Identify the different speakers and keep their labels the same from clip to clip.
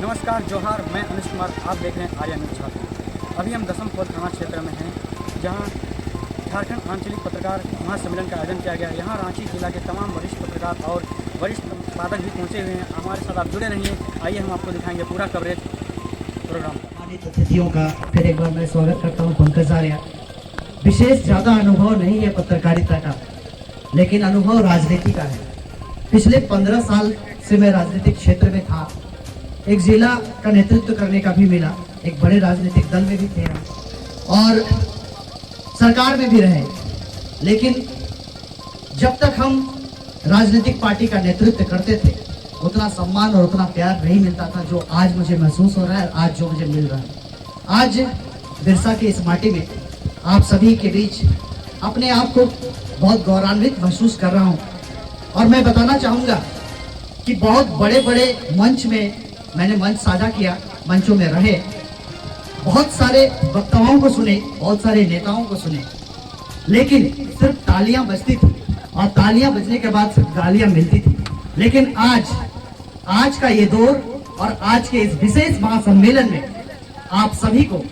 Speaker 1: नमस्कार जोहार, मैं अनुज कुमार, आप देख रहे हैं आर्या न्यूज झारखंड। अभी हम दसमखोल थाना क्षेत्र में हैं, जहां झारखंड आंचलिक पत्रकार महासम्मेलन का आयोजन किया गया। यहां रांची जिला के तमाम वरिष्ठ पत्रकार और वरिष्ठ संपादक भी पहुंचे हुए हैं। हमारे साथ आप जुड़े रहिए। आइए हम आपको दिखाएंगे पूरा कवरेज प्रोग्राम का।
Speaker 2: अतिथियों का फिर एक बार मैं स्वागत करता हूँ। पंकज आर्या, विशेष ज़्यादा अनुभव नहीं है पत्रकारिता का, लेकिन अनुभव राजनीति का है। पिछले 15 साल से मैं राजनीतिक क्षेत्र में था, एक जिला का नेतृत्व करने का भी मिला, एक बड़े राजनीतिक दल में भी थे और सरकार में भी रहे। लेकिन जब तक हम राजनीतिक पार्टी का नेतृत्व करते थे, उतना सम्मान और उतना प्यार नहीं मिलता था जो आज मुझे महसूस हो रहा है, आज जो मुझे मिल रहा है। आज बिरसा की इस माटी में आप सभी के बीच अपने आप को बहुत गौरवान्वित महसूस कर रहा हूँ। और मैं बताना चाहूँगा कि बहुत बड़े बड़े मंच में मैंने मंच साझा किया, मंचों में रहे, बहुत सारे वक्ताओं को सुने, बहुत सारे नेताओं को सुने, लेकिन सिर्फ तालियां बजती थी और तालियां बजने के बाद सिर्फ गालियां मिलती थी। लेकिन आज का ये दौर और आज के इस विशेष महासम्मेलन में आप सभी को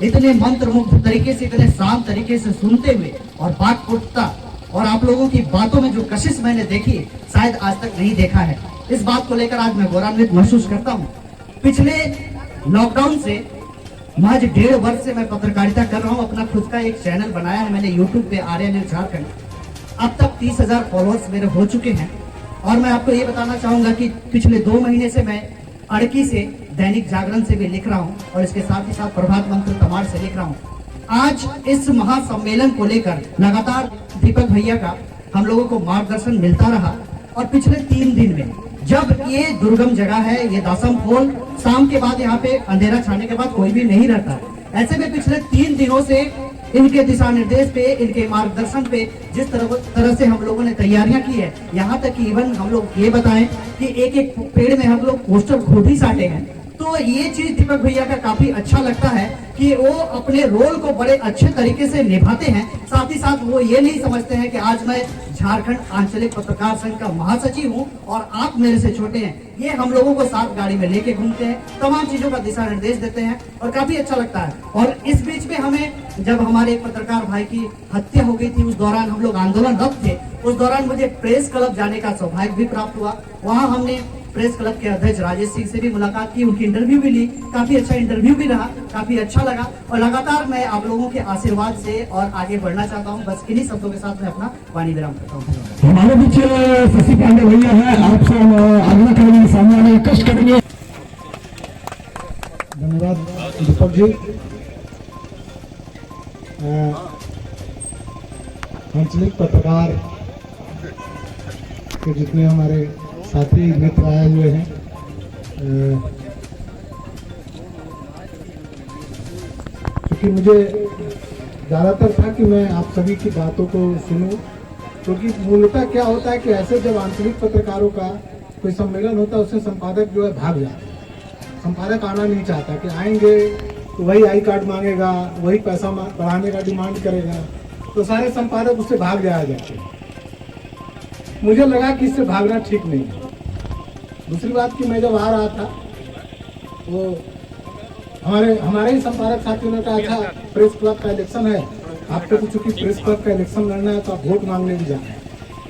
Speaker 2: इतने मंत्रमुग्ध तरीके से, इतने शांत तरीके से सुनते हुए और वाक्पटुता और आप लोगों की बातों में जो कशिश मैंने देखी, शायद आज तक नहीं देखा है। इस बात को लेकर आज मैं गौरवान्वित महसूस करता हूँ। पिछले लॉकडाउन से महज 1.5 वर्ष से मैं पत्रकारिता कर रहा हूँ। अपना खुद का एक चैनल बनाया है मैंने यूट्यूब पे, आर्या न्यूज झारखंड। अब तक 30,000 फॉलोअर्स मेरे हो चुके हैं। और मैं आपको ये बताना चाहूंगा कि पिछले 2 महीने से मैं अड़की से, दैनिक जागरण से भी लिख रहा हूँ और इसके साथ ही साथ प्रभात मंत्र तमाड़ से लिख रहा हूँ। आज इस महासम्मेलन को लेकर लगातार दीपक भैया का हम लोगों को मार्गदर्शन मिलता रहा। और पिछले 3 दिन में, जब ये दुर्गम जगह है, ये दसमखोल, शाम के बाद यहाँ पे अंधेरा छाने के बाद कोई भी नहीं रहता, ऐसे में पिछले 3 दिनों से इनके दिशा निर्देश पे, इनके मार्गदर्शन पे जिस तरह से हम लोगों ने तैयारियां की है, यहाँ तक कि इवन हम लोग ये बताएं कि एक एक पेड़ में हम लोग पोस्टर खुद ही साटे हैं। तो ये चीज दीपक भैया का काफी अच्छा लगता है कि वो अपने रोल को बड़े अच्छे तरीके से निभाते हैं। साथ ही साथ वो ये नहीं समझते हैं कि आज मैं झारखंड आंचलिक पत्रकार संघ का महासचिव हूँ और आप मेरे से छोटे हैं। ये हम लोगों को साथ गाड़ी में लेके घूमते हैं, तमाम चीजों का दिशा निर्देश देते हैं और काफी अच्छा लगता है। और इस बीच में हमें, जब हमारे एक पत्रकार भाई की हत्या हो गई थी, उस दौरान हम लोग आंदोलनरत थे। उस दौरान मुझे प्रेस क्लब जाने का सौभाग्य भी प्राप्त हुआ। वहाँ हमने प्रेस क्लब के अध्यक्ष राजेश सिंह से भी मुलाकात की, उनकी इंटरव्यू भी ली। काफी अच्छा इंटरव्यू भी रहा, काफी अच्छा लगा। और लगातार मैं आप लोगों के आशीर्वाद से और आगे बढ़ना चाहता हूं। बस इन्हीं शब्दों के साथ मैं अपना वाणी विराम करता हूं।
Speaker 3: हमारे बीच शशि पांडे भैया है, आपसे आग्रह करेंगे, सामने कष्ट करेंगे।
Speaker 4: धन्यवाद दीपक जी। आंचलिक पत्रकार के जितने हमारे साथी मित्र आए हुए हैं, क्योंकि मुझे ज़्यादातर था कि मैं आप सभी की बातों को सुनूं, क्योंकि मूलतः क्या होता है कि ऐसे जब आंचलिक पत्रकारों का कोई सम्मेलन होता है, उससे संपादक जो है भाग जाता है। संपादक आना नहीं चाहता कि आएंगे तो वही आई कार्ड मांगेगा, वही पैसा बढ़ाने का डिमांड करेगा, तो सारे संपादक उससे भाग जाया जाते हैं। मुझे लगा कि इससे भागना ठीक नहीं है। दूसरी बात कि मैं जब आ रहा था, वो हमारे ही संपादक साथियों ने कहा, अच्छा प्रेस क्लब का इलेक्शन है, आपको तो चूंकि प्रेस क्लब का इलेक्शन लड़ना है तो आप वोट मांगने भी जाना है।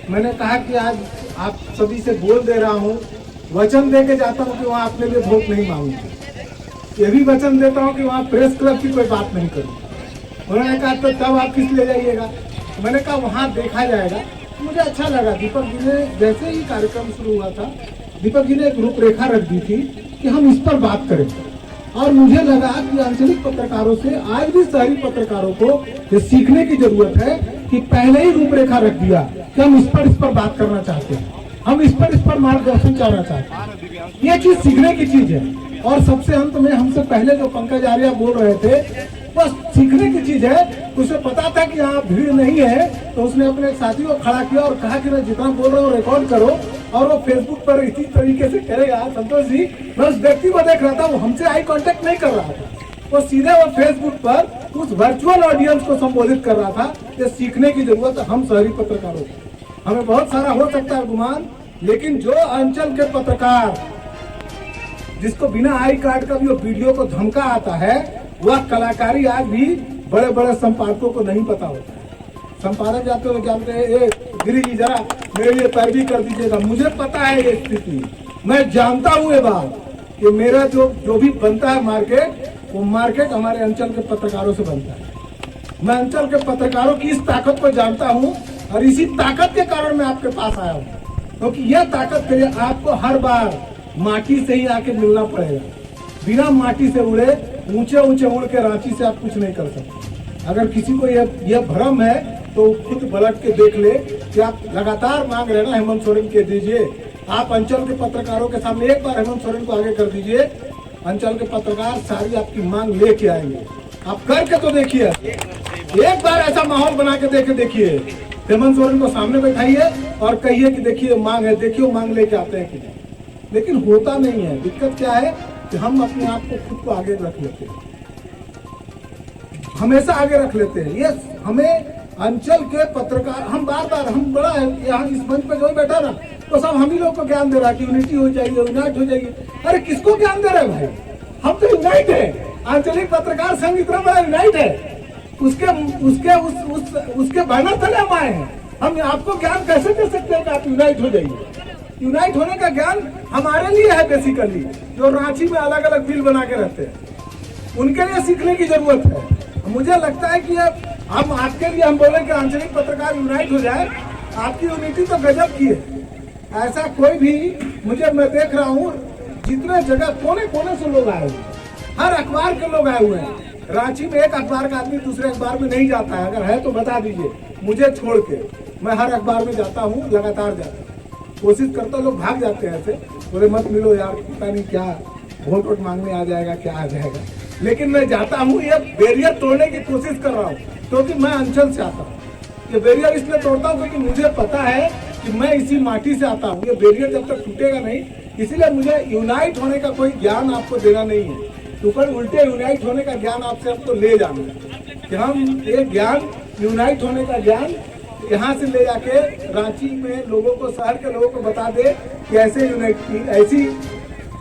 Speaker 4: मैंने कहा कि आज आप सभी से बोल दे रहा हूँ, वचन दे के जाता हूँ कि वहाँ अपने लिए वोट नहीं मांगूंगा। ये भी वचन देता हूँ कि वहाँ प्रेस क्लब की कोई बात नहीं करूँगा। उन्होंने कहा तो तब आप किस ले जाइएगा? मैंने कहा वहाँ देखा जाएगा। मुझे अच्छा लगा, दीपक जी ने जैसे ही कार्यक्रम शुरू हुआ था, दीपक जी ने एक रूपरेखा रख दी थी कि हम इस पर बात करें। और मुझे लगा कि आंचलिक पत्रकारों से आज भी शहरी पत्रकारों को ये सीखने की जरूरत है कि पहले ही रूपरेखा रख दिया कि हम इस पर बात करना चाहते हैं, हम इस पर मार्गदर्शन चाहना चाहते हैं। ये चीज सीखने की चीज है। और सबसे अंत में, हमसे पहले जो पंकज आर्या बोल रहे थे, बस सीखने की चीज है। उसे पता था कि यहाँ भीड़ नहीं है, तो उसने अपने साथी को खड़ा किया और कहा कि मैं जितना बोल रहा हूँ रिकॉर्ड करो और वो फेसबुक पर इसी तरीके से करेगा। संतोष जी, मैं उस व्यक्ति को देख रहा था, वो हमसे आई कांटेक्ट नहीं कर रहा था, वो सीधे वो फेसबुक पर उस वर्चुअल ऑडियंस को संबोधित कर रहा था। ये सीखने की जरूरत है हम शहरी पत्रकारों को। हमें बहुत सारा हो सकता है गुमान, लेकिन जो अंचल के पत्रकार जिसको बिना आई कार्ड का भी वो वीडियो को धमका आता है, वह कलाकारी आज भी बड़े बड़े संपादकों को नहीं पता होता है। संपादक जाते हुए जानते हैं, ए गिरी जी जरा मेरे लिए पैरवी कर दीजिएगा। मुझे पता है ये स्थिति, मैं जानता हूँ ये बात कि मेरा जो भी बनता है मार्केट, वो मार्केट हमारे अंचल के पत्रकारों से बनता है। मैं अंचल के पत्रकारों की इस ताकत को जानता हूँ और इसी ताकत के कारण मैं आपके पास आया हूँ, क्योंकि यह ताकत के लिए आपको हर बार माटी से ही आके मिलना पड़ेगा। बिना माटी से उड़े ऊंचे ऊंचे उड़ के रांची से आप कुछ नहीं कर सकते। अगर किसी को यह भ्रम है तो खुद पलट के देख ले कि आप लगातार मांग रहे ना हेमंत सोरेन के दीजिए। आप अंचल के पत्रकारों के सामने एक बार हेमंत सोरेन को आगे कर दीजिए, अंचल के पत्रकार सारी आपकी मांग लेके आएंगे। आप करके तो देखिए, एक बार ऐसा माहौल बना के देखिए, हेमंत सोरेन को सामने बैठाइए और कहिए कि देखिए मांग है, देखिए मांग लेके आते हैं कि नहीं। लेकिन होता नहीं है। दिक्कत क्या है कि हम अपने आप को खुद को आगे रख लेते हैं, हमेशा आगे रख लेते हैं। ये हमें अंचल के पत्रकार, हम बार हम बड़ा है यहाँ इस मंच पे जो बैठा ना, तो सब हम ही लोग को ज्ञान दे रहा है कि यूनिटी हो जाएगी, यूनाइट हो जाएगी। अरे किसको ज्ञान दे रहे भाई, हम तो यूनाइट है। आंचलिक पत्रकार संघ इतना बड़ा यूनाइट है, उसके बैनर तले हम आए हैं। हम आपको ज्ञान कैसे दे सकते हैं कि आप यूनाइट हो जाइए। यूनाइट होने का ज्ञान हमारे लिए है बेसिकली, जो रांची में अलग अलग बिल बना के रहते हैं, उनके लिए सीखने की जरूरत है। मुझे लगता है कि हम आपके लिए हम बोले कि आंचलिक पत्रकार यूनाइट हो जाए, आपकी यूनिटी तो गजब की है। ऐसा कोई भी मैं देख रहा हूँ, जितने जगह कोने कोने से लोग आए हुए, हर अखबार के लोग आए हुए हैं। रांची में एक अखबार का आदमी दूसरे अखबार में नहीं जाता है, अगर है तो बता दीजिए मुझे छोड़ के। मैं हर अखबार में जाता हूँ, लगातार जाता हूँ, कोशिश करता, लोग भाग जाते हैं ऐसे, बोले मत मिलो यार, पता नहीं क्या वोट मांगने आ जाएगा, क्या आ जाएगा। लेकिन मैं जाता हूँ, ये बैरियर तोड़ने की कोशिश कर रहा हूँ, क्योंकि मैं अंचल से आता हूँ। ये बैरियर इसलिए तोड़ता हूँ क्योंकि मुझे पता है कि मैं इसी माटी से आता हूँ। ये बैरियर जब तक टूटेगा नहीं, इसीलिए मुझे यूनाइट होने का कोई ज्ञान आपको देना नहीं है, ऊपर उल्टे यूनाइट होने का ज्ञान आपसे आपको ले जाना है कि हम ये ज्ञान, यूनाइट होने का ज्ञान यहाँ से ले जाके रांची में लोगों को, शहर के लोगों को बता दे कि ऐसी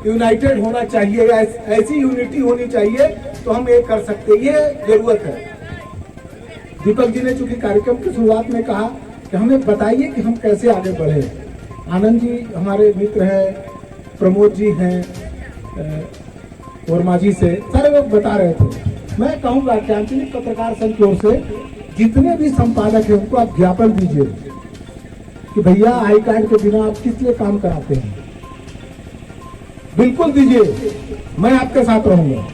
Speaker 4: यूनाइटेड होना चाहिए, ऐसी यूनिटी होनी चाहिए, तो हम ये कर सकते हैं। ये जरूरत है। दीपक जी ने चूंकि कार्यक्रम की शुरुआत में कहा कि हमें बताइए कि हम कैसे आगे बढ़े। आनंद जी हमारे मित्र हैं, प्रमोद जी हैं, वर्मा जी से सारे लोग बता रहे थे। मैं कहूँगा कि आंचलिक पत्रकार संघ की ओर से जितने भी संपादक हैं उनको आप ज्ञापन दीजिए कि भैया आई कार्ड के बिना आप किस लिए काम कराते हैं। बिल्कुल दीजिए, मैं आपके साथ रहूंगा।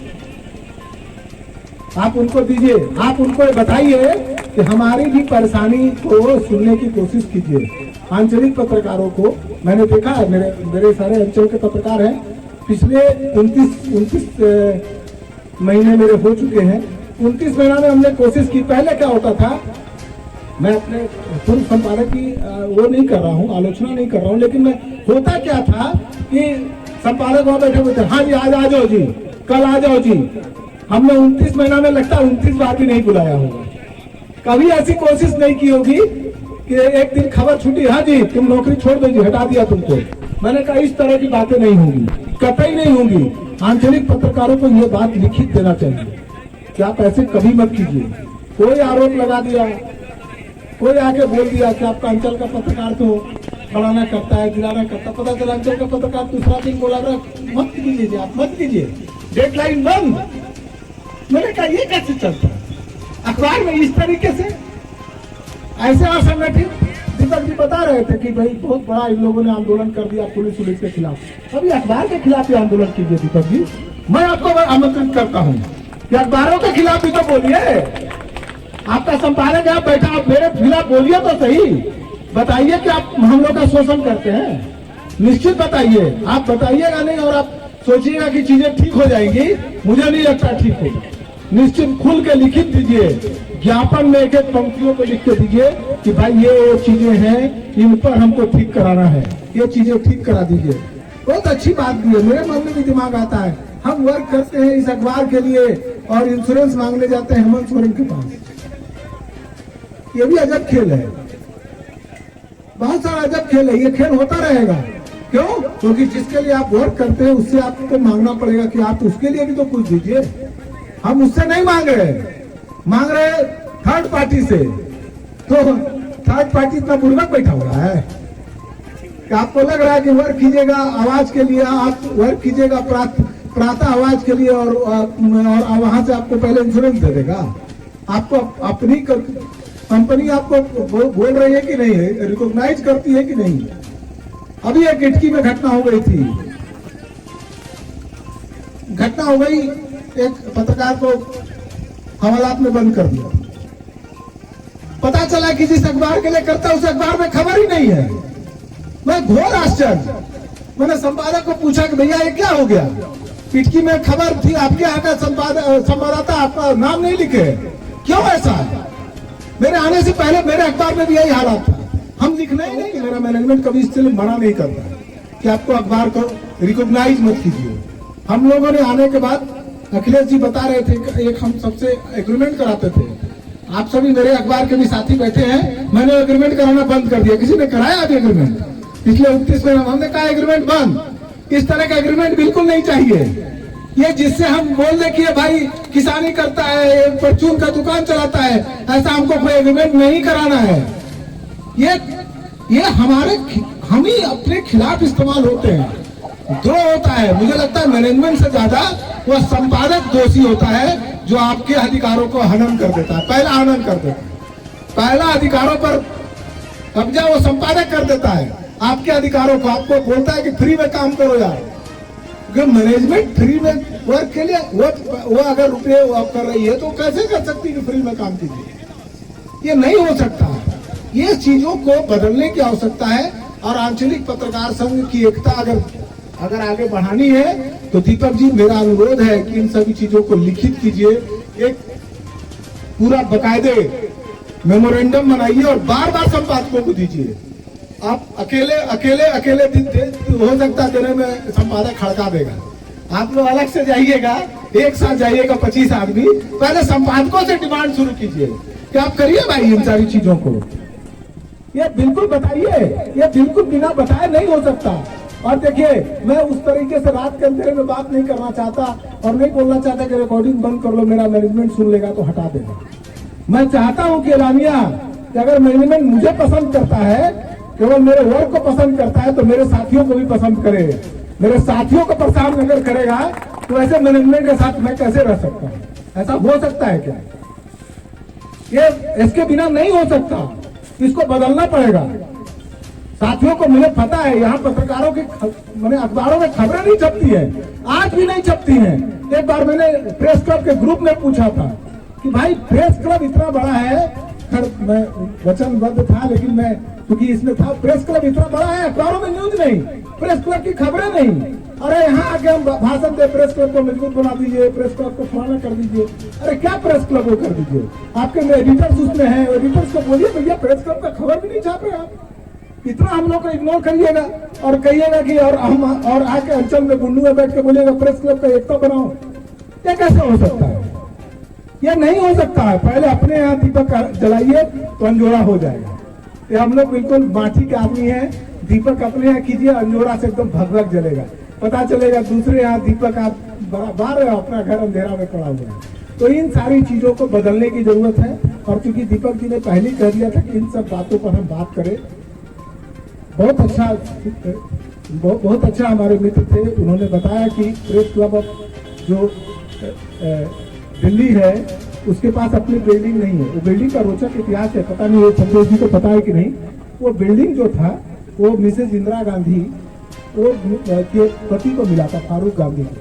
Speaker 4: आप उनको दीजिए, आप उनको बताइए कि हमारी भी परेशानी को सुनने की कोशिश कीजिए। आंचलिक पत्रकारों को मैंने देखा है, मेरे सारे अंचल के पत्रकार हैं, पिछले 29 महीने मेरे हो चुके हैं। 29 महीना में हमने कोशिश की। पहले क्या होता था, मैं अपने पूर्व संपादक की वो नहीं कर रहा हूँ, आलोचना नहीं कर रहा हूँ, लेकिन मैं होता क्या था कि संपादक वहां बैठे हुए थे, हाँ जी आज आ जाओ जी, कल आ जाओ जी। हमने 29 महीना में लगता है 29 बार भी नहीं बुलाया होगा। कभी ऐसी कोशिश नहीं की होगी कि एक दिन खबर छूटी, हाँ जी तुम नौकरी छोड़ दो जी, हटा दिया तुमको। मैंने कहा इस तरह की बातें नहीं होंगी, कतई नहीं होंगी। आंचलिक पत्रकारों को यह बात लिखित देना चाहिए कि आप ऐसे कभी मत कीजिए। कोई आरोप लगा दिया, कोई आके बोल दिया कि आपका अंचल का पत्रकार तो फलाना करता है, गिराना करता, पता चला अंचल का पत्रकार दूसरा दिन बोला मत कीजिए, आप मत कीजिए, डेडलाइन बंद। मैंने कहा ये कैसे चलता है अखबार में इस तरीके से, ऐसे असंगठित। दीपक जी बता रहे थे कि भाई बहुत बड़ा इन लोगों ने आंदोलन कर दिया पुलिस के खिलाफ। अभी अखबार के खिलाफ ही आंदोलन कीजिए दीपक जी, मैं आपको आमंत्रित करता हूँ कि अखबारों के खिलाफ भी तो बोलिए। आपका संपादक है बैठा, आप मेरे खिलाफ बोलिए तो सही, बताइए कि आप हम लोग का शोषण करते हैं, निश्चित बताइए। आप बताइएगा नहीं और आप सोचिएगा कि चीजें ठीक हो जाएंगी, मुझे नहीं लगता ठीक होगी। निश्चित खुल के लिखित दीजिए, ज्ञापन में एक एक पंक्तियों को लिख के दीजिए कि भाई ये चीजें हैं, इन पर हमको ठीक कराना है, ये चीजें ठीक करा दीजिए। बहुत अच्छी बात भी है, मेरे मन में भी दिमाग आता है। हम वर्क करते हैं इस अखबार के लिए और इंश्योरेंस मांगने जाते हैं हेमंत सोरेन के पास। ये भी अजब खेल है, बहुत सारा अजब खेल है। ये खेल होता रहेगा, क्यों? क्योंकि जिसके लिए आप वर्क करते हैं उससे आपको मांगना पड़ेगा कि आप उसके लिए भी तो कुछ दीजिए। हम उससे नहीं मांग रहे थर्ड पार्टी से। तो थर्ड पार्टी इतना बुर्बक बैठा हुआ है कि आपको लग रहा है कि वर्क कीजिएगा आवाज के लिए, आप वर्क कीजिएगा प्रातः आवाज के लिए और वहां से आपको पहले इंश्योरेंस दे देगा। आपको अपनी कंपनी आपको बोल रही है कि नहीं है, रिकॉग्नाइज करती है कि नहीं। अभी एक इटकी में घटना हो गई थी, घटना हो गई, एक पत्रकार को हवालात में बंद कर दिया। पता चला कि जिस अखबार के लिए करता उस अखबार में खबर ही नहीं है। मैं घोर आश्चर्य, मैंने संपादक को पूछा कि भैया ये क्या हो गया? पिटकी में खबर थी, आपके यहाँ का संवाददाता आपका नाम नहीं लिखे, क्यों ऐसा है? मेरे आने से पहले मेरे अखबार में भी यही हालात था। हम लिखना ही नहीं, मेरा मैनेजमेंट कभी इससे मना नहीं करता कि आपको अखबार को रिकॉग्नाइज मत कीजिए। हम लोगों ने आने के बाद अखिलेश जी बता रहे थे, एक हम सबसे एग्रीमेंट कराते थे। आप सभी मेरे अखबार के भी साथी बैठे हैं, मैंने एग्रीमेंट कराना बंद कर दिया। किसी ने कराया अभी एग्रीमेंट? पिछले 29 में हमने कहा एग्रीमेंट बंद। इस तरह का एग्रीमेंट बिल्कुल नहीं चाहिए। ये जिससे हम बोल दे कि भाई किसानी करता है, परचून का दुकान चलाता है, ऐसा हमको कोई एग्रीमेंट नहीं कराना है। ये हम ही अपने खिलाफ इस्तेमाल होते हैं, द्रोह होता है। मुझे लगता है मैनेजमेंट से ज्यादा वो संपादक दोषी होता है जो आपके अधिकारों को हनन कर देता है। पहला हनन कर देता है, पहला अधिकारों पर कब्जा वो संपादक कर देता है। आपके अधिकारों को आपको बोलता है कि फ्री में काम करो यार। मैनेजमेंट फ्री में वर्क के लिए वो अगर रुपये कर रही है तो कैसे कर सकती है कि फ्री में काम कीजिए? ये नहीं हो सकता। ये चीजों को बदलने की आवश्यकता है और आंचलिक पत्रकार संघ की एकता अगर आगे बढ़ानी है तो दीपक जी मेरा अनुरोध है कि इन सभी चीजों को लिखित कीजिए, एक पूरा बकायदे मेमोरेंडम बनाइए और बार बार संपादकों को दीजिए। आप अकेले दिन हो सकता देने में संपादक खड़का देगा। आप लोग अलग से जाइएगा, एक साथ जाइएगा 25 आदमी, पहले संपादकों से डिमांड शुरू कीजिए कि आप करिए भाई इन सारी चीजों को। ये बिल्कुल बताइए, ये बिल्कुल बिना बताए नहीं हो सकता। और देखिए मैं उस तरीके से रात के अंधेरे में बात नहीं करना चाहता और नहीं बोलना चाहता कि रिकॉर्डिंग बंद कर लो, मेरा मैनेजमेंट सुन लेगा तो हटा देगा। मैं चाहता हूं कि एलामिया कि अगर मैनेजमेंट मुझे पसंद करता है, केवल मेरे वर्क को पसंद करता है, तो मेरे साथियों को भी पसंद करे। मेरे साथियों को परेशान अगर करेगा तो ऐसे मैनेजमेंट के साथ मैं कैसे रह सकता हूँ? ऐसा हो सकता है क्या? ये इसके बिना नहीं हो सकता, इसको बदलना पड़ेगा। साथियों को मुझे पता है यहाँ पत्रकारों की मैंने अखबारों में खबरें नहीं छपती है, आज भी नहीं छपती हैं। एक बार मैंने प्रेस क्लब के ग्रुप में पूछा था कि भाई प्रेस क्लब इतना बड़ा है, मैं वचनबद्ध था लेकिन मैं क्योंकि इसमें था, प्रेस क्लब इतना बड़ा है, अखबारों में न्यूज नहीं, प्रेस क्लब की खबरें नहीं। अरे यहाँ आके हम भाषण दे, प्रेस क्लब को मजबूत बना दीजिए, प्रेस क्लब को फलाना कर दीजिए। अरे क्या प्रेस क्लब को कर दीजिए? आपके एडिटर्स उसमें हैं, एडिटर्स को बोलिए भैया प्रेस क्लब का खबर भी नहीं छापे आप। इतना हम लोग को इग्नोर करिएगा और कहिएगा कि और हम और आके अंचल में गुंडू में बैठ के बोलिएगा प्रेस क्लब का एकता बनाओ। ये कैसे हो सकता है? ये नहीं हो सकता है। पहले अपने यहाँ दीपक जलाइए तो अंजोड़ा हो जाएगा। ये हम लोग बिल्कुल माटी के आदमी हैं। दीपक अपने यहाँ कीजिए, अंजोड़ा से एकदम भगभग जलेगा। पता चलेगा दूसरे यहाँ दीपक आप बार अपना घर अंधेरा में पड़ा हुआ है। तो इन सारी चीजों को बदलने की जरूरत है। और क्योंकि दीपक जी ने पहले कह दिया था कि इन सब बातों पर हम बात करें, बहुत अच्छा हमारे मित्र थे, उन्होंने बताया कि प्रेस क्लब ऑफ जो दिल्ली है उसके पास अपनी बिल्डिंग नहीं है। वो बिल्डिंग का रोचक इतिहास है, पता नहीं संतोष जी को पता है कि नहीं। वो बिल्डिंग जो था वो मिसेज इंदिरा गांधी वो के पति को मिला था, फारूक गांधी को,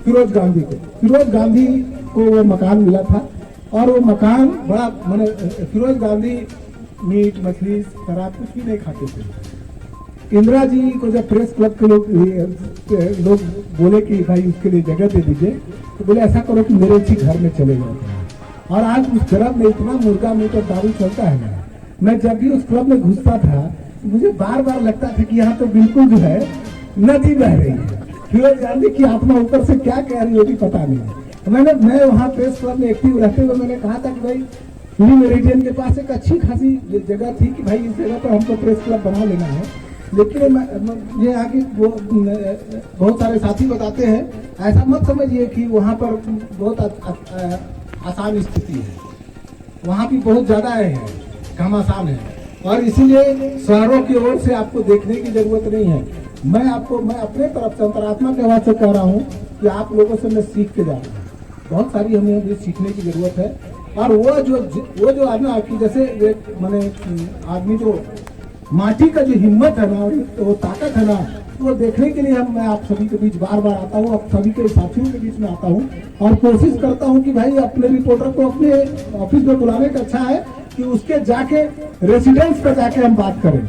Speaker 4: फिरोज गांधी को वो मकान मिला था। और वो मकान बड़ा मैंने फिरोज गांधी मीट मछली शराब कुछ भी नहीं खाते थे। इंदिरा जी को जब प्रेस क्लब के लोग बोले कि भाई उसके लिए जगह दे दीजिए, तो बोले ऐसा करो कि मेरे उसी घर में चले जाओ। और आज उस क्लब में इतना मुर्गा मीट और दारू चलता है ना, मैं जब भी उस क्लब में घुसता था मुझे बार बार लगता था कि यहाँ तो बिल्कुल जो है नदी बह रही है। फिरोज गांधी की आत्मा ऊपर से क्या कह रही होगी पता नहीं। मैं वहाँ प्रेस क्लब में एक्टिव रहते हुए मैंने कहा था कि भाई न्यू मेरिडियन के पास एक अच्छी खासी जगह थी कि भाई इस जगह पर हमको प्रेस क्लब बना लेना है। लेकिन ये यहाँ की बहुत सारे साथी बताते हैं, ऐसा मत समझिए कि वहाँ पर बहुत आसान स्थिति है, वहाँ भी बहुत ज़्यादा है, घमासान है, और इसीलिए शहरों की ओर से आपको देखने की जरूरत नहीं है। मैं अपने तरफ से अंतरात्मा के आवाज से कह रहा हूँ कि आप लोगों से मैं सीख के जा रहा हूँ, बहुत सारी हमें अभी सीखने की जरूरत है। और वो जो आदमी आपकी जैसे मैंने आदमी जो माटी का जो हिम्मत है ना, वो ताकत है ना, वो देखने के लिए मैं आप सभी के बीच बार बार आता हूँ, आप सभी के साथियों के बीच में आता हूँ और कोशिश करता हूँ कि भाई अपने रिपोर्टर को अपने ऑफिस में बुलाने का अच्छा है कि उसके जाके रेसिडेंस पे जाके हम बात करें,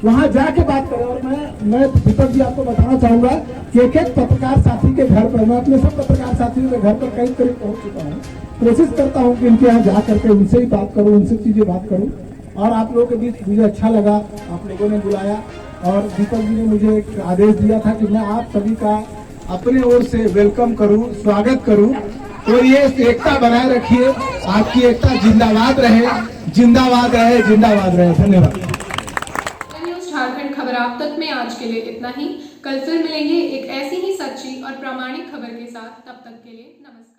Speaker 4: वहां जाके बात करें। और मैं दीपक जी आपको बताना चाहूंगा कि एक पत्रकार साथी के घर पर, मैं अपने सब पत्रकार साथियों के घर पर करीब पहुंच चुका हूँ, कोशिश करता हूँ कि इनके यहाँ जा करके उनसे ही बात करूँ, उनसे चीजें बात करूँ। और आप लोगों के बीच मुझे अच्छा लगा, आप लोगों ने बुलाया और दीपक जी ने मुझे एक आदेश दिया था कि मैं आप सभी का अपने ओर से वेलकम करूं, स्वागत करूं। तो ये एकता बनाए रखिए, आपकी एकता जिंदाबाद रहे, जिंदाबाद रहे, जिंदाबाद रहे। धन्यवाद।
Speaker 5: न्यूज़ झारखंड खबर आप तक में आज के लिए इतना ही। कल फिर मिलेंगे एक ऐसी ही सच्ची और प्रामाणिक खबर के साथ। तब तक के लिए नमस्कार।